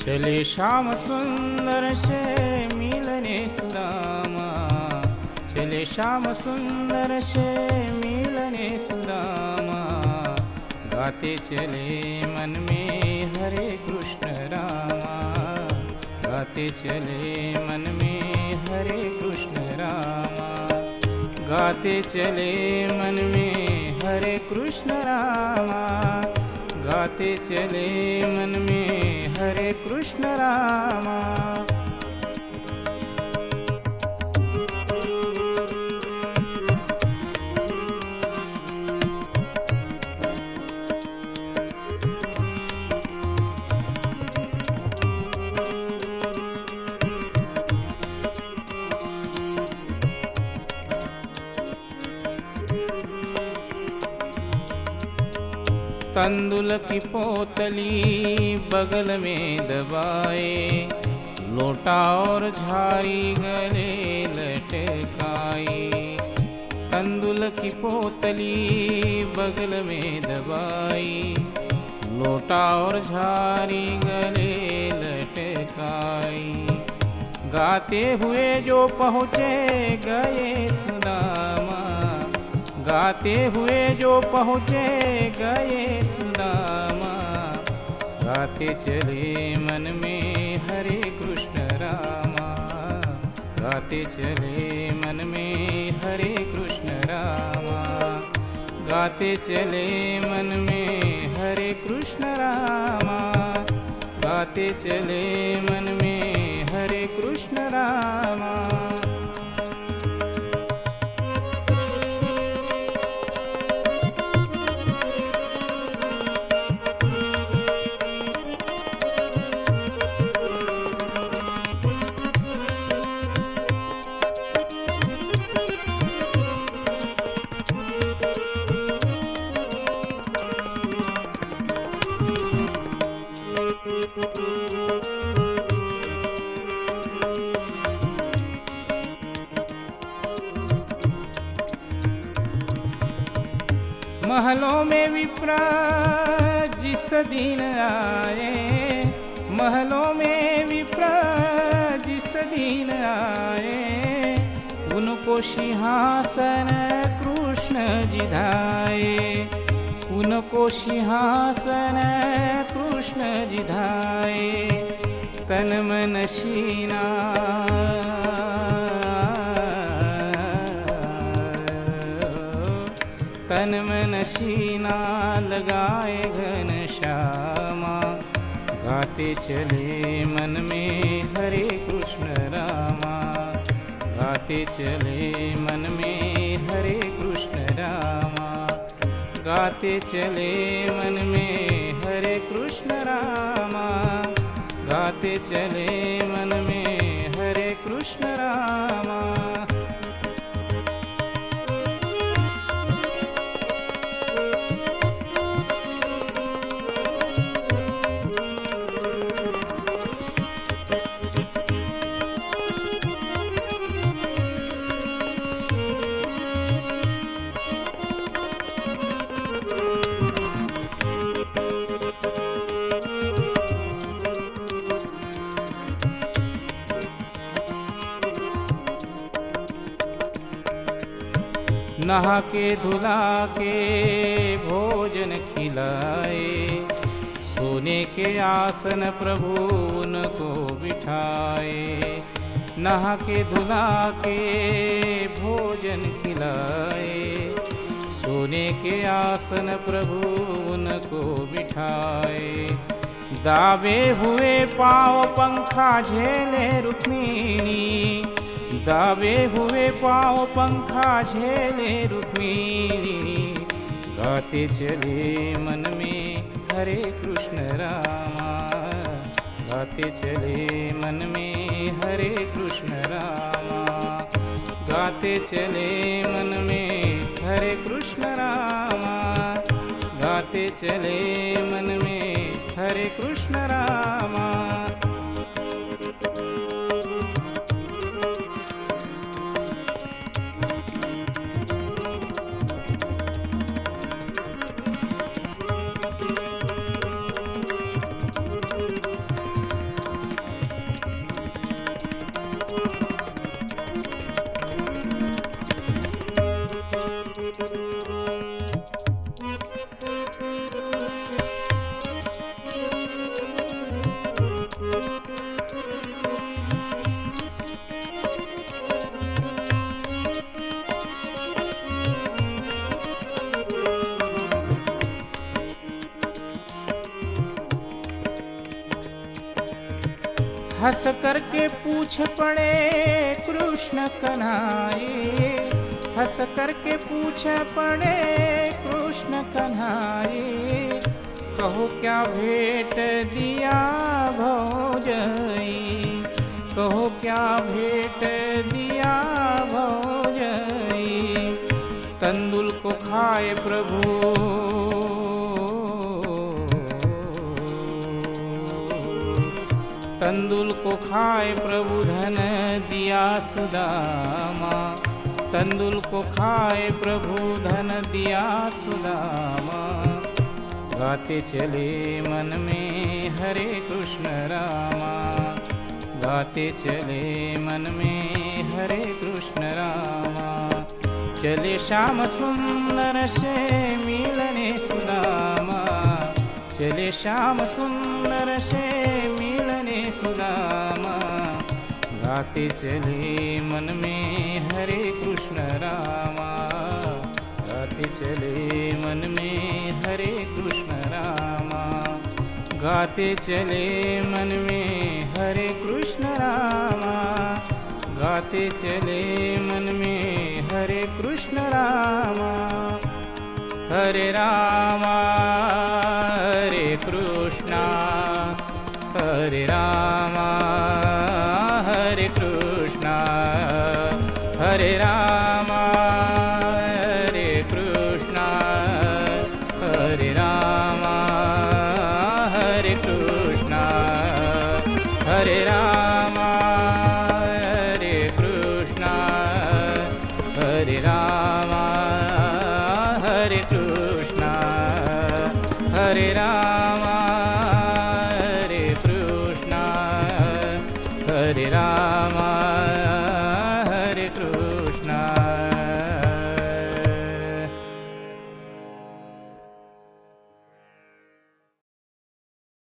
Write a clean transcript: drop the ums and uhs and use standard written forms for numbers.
चले श्याम सुंदर से मिलने सुदामा, चले श्याम सुंदर से मिलने सुदामा। गाते चले मन में हरे कृष्ण रामा, गाते चले मन में हरे कृष्ण रामा। गाते चले मन में हरे कृष्ण रामा, गाते चले मन में हरे कृष्ण रामा। तंदुल की पोतली बगल में दबाए, लोटा और झारी गले लटकाई। तंदुल की पोतली बगल में दबाई, लोटा और झारी गले लटकाई। गाते हुए जो पहुँचे गए सुदामा, गाते हुए जो पहुँचे गए सुदामा। गाते चले मन में हरे कृष्ण रामा, गाते चले मन में हरे कृष्ण रामा। गाते चले मन में हरे कृष्ण रामा, गाते चले मन में हरे कृष्ण रामा। महलों में विप्र जिस दिन आए, महलों में विप्र जिस दिन आए। उनको सिंहासन कृष्ण जी धाये, उनको सिंहासन कृष्ण जी धाये। तन मन सीना तन मन सीना लगाए घन श्यामा। गाते चले मन में हरे कृष्ण रामा, गाते चले मन में हरे कृष्ण रामा। गाते चले मन में हरे कृष्ण रामा, गाते चले मन में हरे कृष्ण रामा। नहा के धुला के भोजन खिलाए, सोने के आसन प्रभु उनको बिठाए। नहा के धुला के भोजन खिलाए, सोने के आसन प्रभु उनको बिठाए। दाबे हुए पाँव पंखा झेले रुक्मिणी, दाबे हुए पाँव पंखा झेले रुक्मिणी। गाते चले मन में हरे कृष्ण रामा, गाते चले मन में हरे कृष्ण रामा। गाते चले मन में हरे कृष्ण रामा, गाते चले मन में हरे कृष्ण रामा। हंस करके पूछ पड़े कृष्ण कन्हाए, हंस करके पूछ पड़े कृष्ण कन्हाए, कहो क्या भेंट दिया भौजई, कहो क्या भेंट दिया भौजई। तंदुल को खाए प्रभु तंदुल को खाए प्रभु धन दिया सुदामा, तंदुल को खाए प्रभु धन दिया सुदामा। गाते चले मन में हरे कृष्ण रामा, गाते चले मन में हरे कृष्ण रामा। चले श्याम सुंदर से मिलने सुदामा, चले श्याम सुंदर से मिलने सुदामा। गाते चले मन में हरे कृष्ण रामा, गाते चले मन में हरे कृष्ण रामा। गाते चले मन में हरे कृष्ण रामा, गाते चले मन में हरे कृष्ण रामा। हरे रामा हरे कृष्णा, हरे रामा हरे कृष्णा, हरे रामा हरे कृष्णा, हरे रामा हरे कृष्णा, हरे रामा हरे कृष्णा, हरे रामा हरे कृष्णा।